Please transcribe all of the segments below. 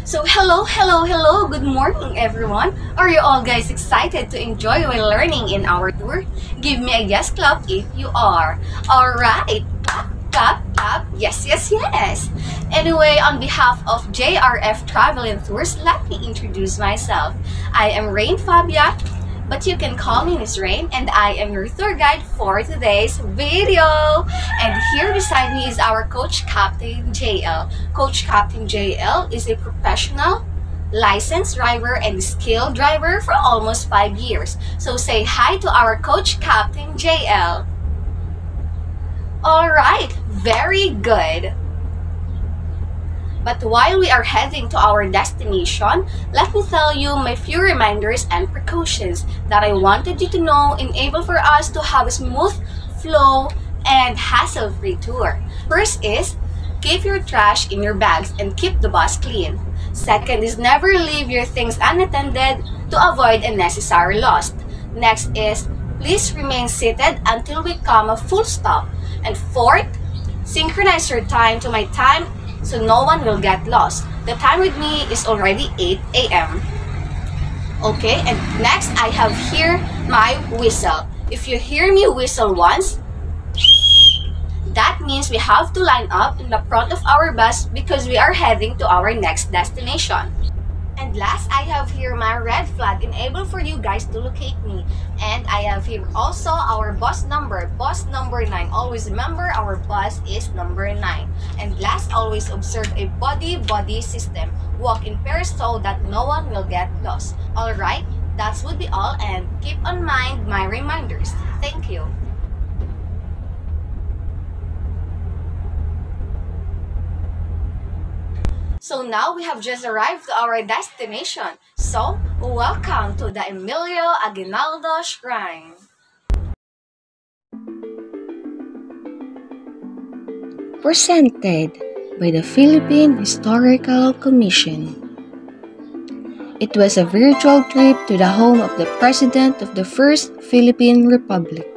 So hello, good morning everyone. Are you all guys excited to enjoy while learning in our tour? Give me a yes clap if you are. Alright, clap, yes. Anyway, on behalf of JRF Travel and Tours, let me introduce myself. I am Rain Fabia, but you can call me Miss Rain, and I am your tour guide for today's video. And here beside me is our Coach Captain JL. Coach Captain JL is a professional, licensed driver and skilled driver for almost 5 years. So say hi to our Coach Captain JL. Alright, very good. But while we are heading to our destination, let me tell you my few reminders and precautions that I wanted you to know enable for us to have a smooth flow and hassle-free tour. First is, keep your trash in your bags and keep the bus clean. Second is, never leave your things unattended to avoid unnecessary loss. Next is, please remain seated until we come a full stop. And fourth, synchronize your time to my time so no one will get lost. The time with me is already 8 a.m. Okay, and next I have here my whistle. If you hear me whistle once, that means we have to line up in the front of our bus because we are heading to our next destination. And last, I have here my red flag, enable for you guys to locate me. And I have here also our bus number 9. Always remember our bus is number 9. And last, always observe a body system. Walk in pairs so that no one will get lost. Alright, that would be all, and keep on mind my reminders. Thank you. So now we have just arrived to our destination. So, welcome to the Emilio Aguinaldo Shrine. Presented by the Philippine Historical Commission. It was a virtual trip to the home of the President of the First Philippine Republic.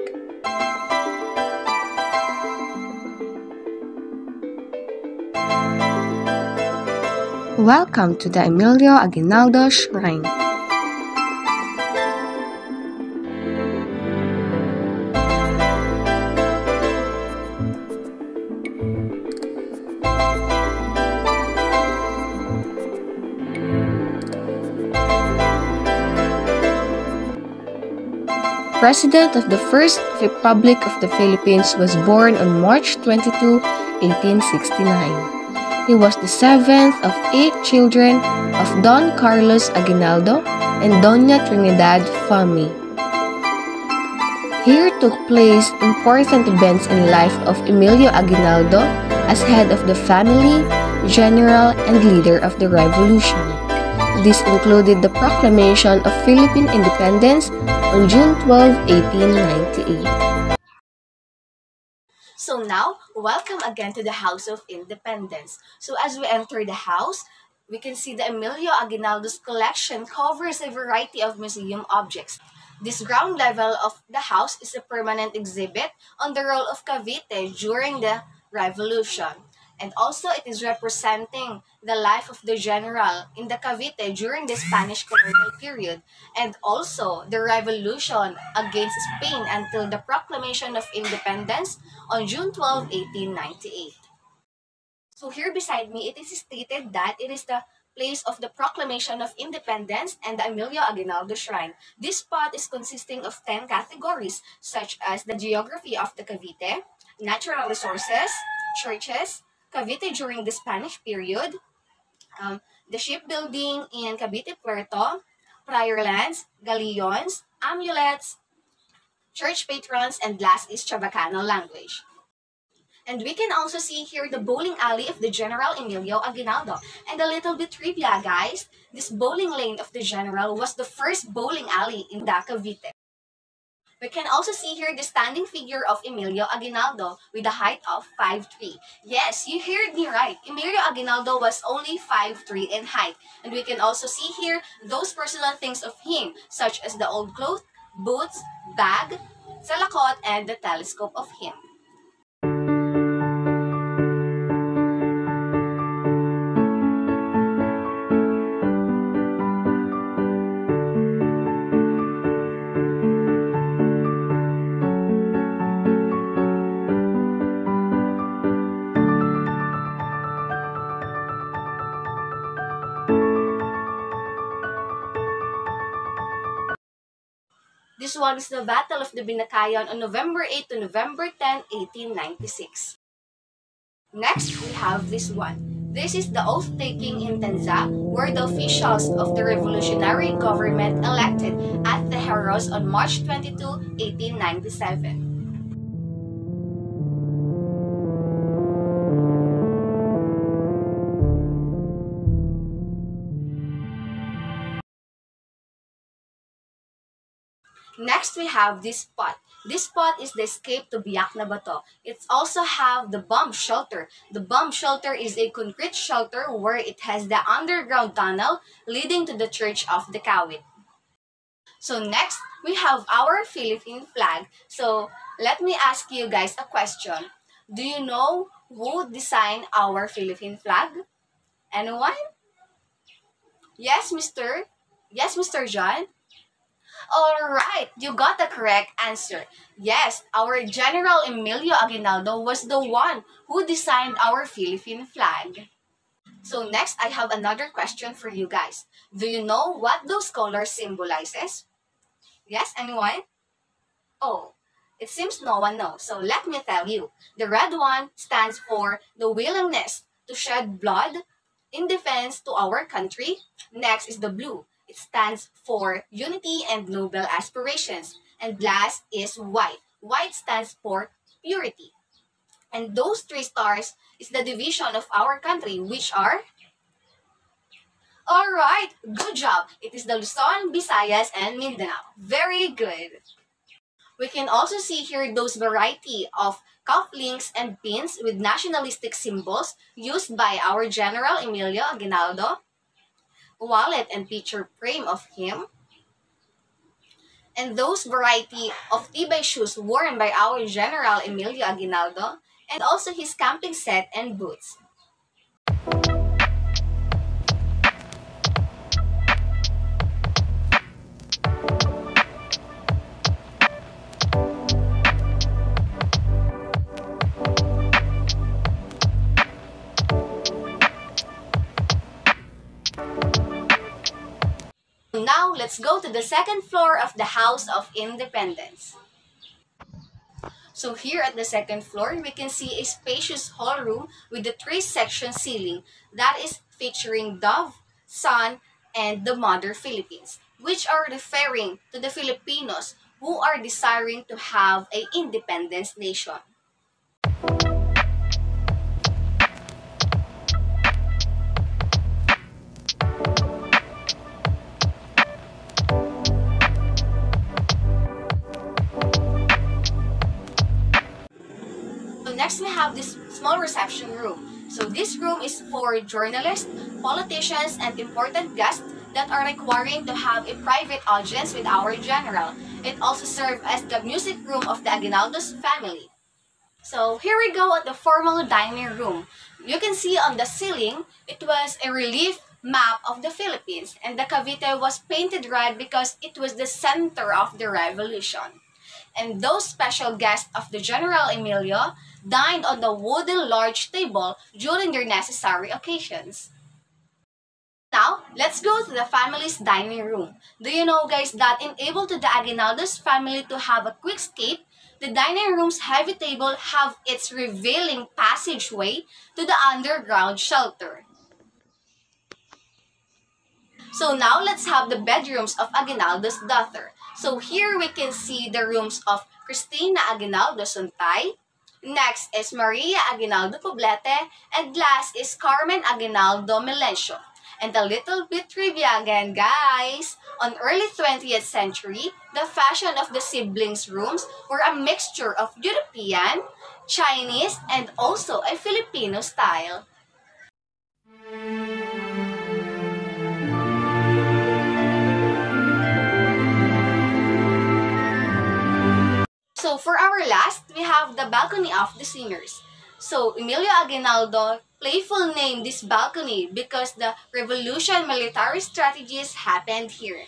Welcome to the Emilio Aguinaldo Shrine. President of the First Republic of the Philippines was born on March 22, 1869. He was the 7th of 8 children of Don Carlos Aguinaldo and Doña Trinidad Fami. Here took place important events in life of Emilio Aguinaldo as head of the family, general, and leader of the revolution. This included the Proclamation of Philippine Independence on June 12, 1898. So now, welcome again to the House of Independence. So as we enter the house, we can see the Emilio Aguinaldo's collection covers a variety of museum objects. This ground level of the house is a permanent exhibit on the role of Cavite during the Revolution. And also, it is representing the life of the general in the Cavite during the Spanish colonial period, and also the revolution against Spain until the Proclamation of Independence on June 12, 1898. So here beside me, it is stated that it is the place of the Proclamation of Independence and the Emilio Aguinaldo Shrine. This spot is consisting of 10 categories, such as the geography of the Cavite, natural resources, churches, Cavite during the Spanish period, the shipbuilding in Cavite Puerto, prior lands, galleons, amulets, church patrons, and last is Chabacano language. And we can also see here the bowling alley of the General Emilio Aguinaldo. And a little bit trivia, guys. This bowling lane of the General was the first bowling alley in the Cavite. We can also see here the standing figure of Emilio Aguinaldo with a height of 5'3". Yes, you heard me right. Emilio Aguinaldo was only 5'3" in height. And we can also see here those personal things of him, such as the old clothes, boots, bag, salakot, and the telescope of him. This one is the Battle of the Binakayan on November 8 to November 10, 1896. Next, we have this one. This is the oath-taking in Tanza, where the officials of the revolutionary government elected at the Heros on March 22, 1897. Next, we have this spot. This spot is the escape to Biak na Bato. It also have the bomb shelter. The bomb shelter is a concrete shelter where it has the underground tunnel leading to the Church of the Kawit. So next, we have our Philippine flag. So let me ask you guys a question. Do you know who designed our Philippine flag? Anyone? Yes, Mr. Yes, Mr. John? Alright, you got the correct answer. Yes, our General Emilio Aguinaldo was the one who designed our Philippine flag. So next, I have another question for you guys. Do you know what those colors symbolizes? Yes, anyone? Oh, it seems no one knows. So let me tell you. The red one stands for the willingness to shed blood in defense to our country. Next is the blue. It stands for unity and noble aspirations. And last is white. White stands for purity. And those three stars is the division of our country, which are... Alright, good job. It is the Luzon, Visayas, and Mindanao. Very good. We can also see here those variety of cufflinks and pins with nationalistic symbols used by our General Emilio Aguinaldo, wallet and picture frame of him, and those variety of tibay shoes worn by our General Emilio Aguinaldo, and also his camping set and boots. Now, let's go to the second floor of the House of Independence. So here at the second floor, we can see a spacious hall room with a three-section ceiling that is featuring Dove, Sun, and the Mother Philippines, which are referring to the Filipinos who are desiring to have an independence nation. Next, we have this small reception room. So this room is for journalists, politicians, and important guests that are requiring to have a private audience with our general. It also serves as the music room of the Aguinaldo's family. So here we go at the formal dining room. You can see on the ceiling, it was a relief map of the Philippines, and the Cavite was painted red because it was the center of the revolution. And those special guests of the General Emilio dined on the wooden large table during their necessary occasions. Now, let's go to the family's dining room. Do you know, guys, that enable to the Aguinaldo's family to have a quick escape, the dining room's heavy table have its revealing passageway to the underground shelter. So now let's have the bedrooms of Aguinaldo's daughter. So here we can see the rooms of Cristina Aguinaldo Suntay. Next is Maria Aguinaldo Poblete. And last is Carmen Aguinaldo Melencio. And a little bit trivia again, guys. On early 20th century, the fashion of the siblings' rooms were a mixture of European, Chinese, and also a Filipino style. So for our last, we have the balcony of the singers. So Emilio Aguinaldo playful named this balcony because the revolution military strategies happened here.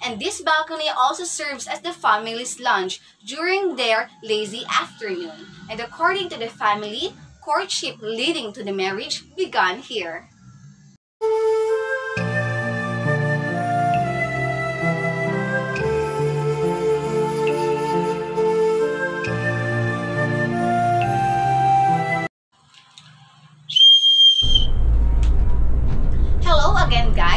And this balcony also serves as the family's lounge during their lazy afternoon. And according to the family, courtship leading to the marriage began here.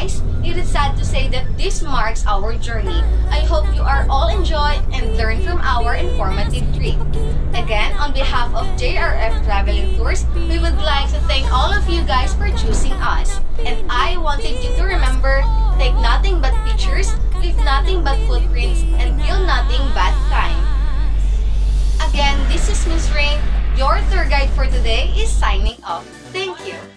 guys, it is sad to say that this marks our journey. I hope you are all enjoy and learn from our informative trip. Again, on behalf of JRF Traveling Tours, we would like to thank all of you guys for choosing us. And I wanted you to remember, take nothing but pictures, leave nothing but footprints, and feel nothing but kind. Again, this is Miss Rain. Your tour guide for today is signing off. Thank you.